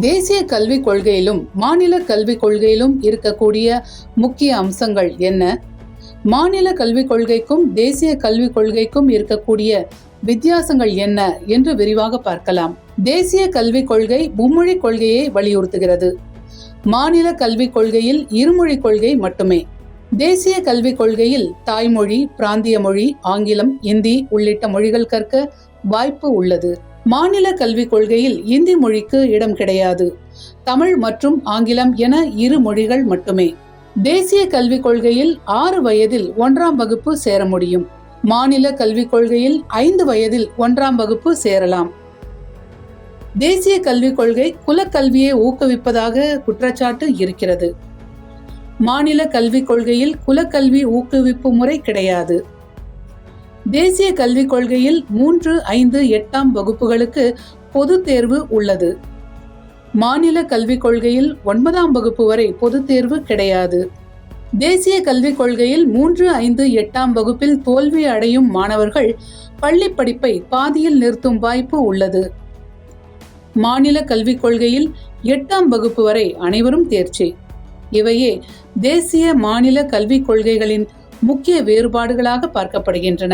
தேசிய கல்விக் கொள்கையிலும் மாநில கல்விக் கொள்கையிலும் இருக்கக்கூடிய முக்கிய அம்சங்கள் என்ன? மாநில கல்விக் கொள்கைக்கும் தேசிய கல்விக் கொள்கைக்கும் இருக்கக்கூடிய வித்தியாசங்கள் என்ன என்று விரிவாக பார்க்கலாம். தேசிய கல்விக் கொள்கை மும்மொழி கொள்கையை வலியுறுத்துகிறது. மாநில கல்விக் கொள்கையில் இருமொழி கொள்கை மட்டுமே. தேசிய கல்விக் கொள்கையில் தாய்மொழி, பிராந்திய மொழி, ஆங்கிலம், இந்தி உள்ளிட்ட மொழிகள் கற்க வாய்ப்பு உள்ளது. மாநில கல்விக் கொள்கையில் இந்தி மொழிக்கு இடம் கிடையாது. தமிழ் மற்றும் ஆங்கிலம் என இரு மொழிகள் மட்டுமே. தேசிய கல்விக் கொள்கையில் 6 வயதில் 1ஆம் வகுப்பு சேர முடியும். மாநில கல்விக் கொள்கையில் 5 வயதில் 1ஆம் வகுப்பு சேரலாம். தேசிய கல்விக் கொள்கை குலக்கல்வியை ஊக்குவிப்பதாக குற்றச்சாட்டு இருக்கிறது. மாநில கல்விக் கொள்கையில் குலக்கல்வி ஊக்குவிப்பு முறை கிடையாது. தேசிய கல்விக் கொள்கையில் 3, 5, 8ஆம் வகுப்புகளுக்கு பொது தேர்வு உள்ளது. மாநில கல்விக் கொள்கையில் 9ஆம் வகுப்பு வரை பொது தேர்வு கிடையாது. தேசிய கல்விக் கொள்கையில் 3, 5, 8ஆம் வகுப்பில் தோல்வி அடையும் மாணவர்கள் பள்ளி படிப்பை பாதியில் நிறுத்தும் வாய்ப்பு உள்ளது. மாநில கல்விக் கொள்கையில் 8ஆம் வகுப்பு வரை அனைவரும் தேர்ச்சி. இவையே தேசிய மாநில கல்விக் கொள்கைகளின் முக்கிய வேறுபாடுகளாக பார்க்கப்படுகின்றன.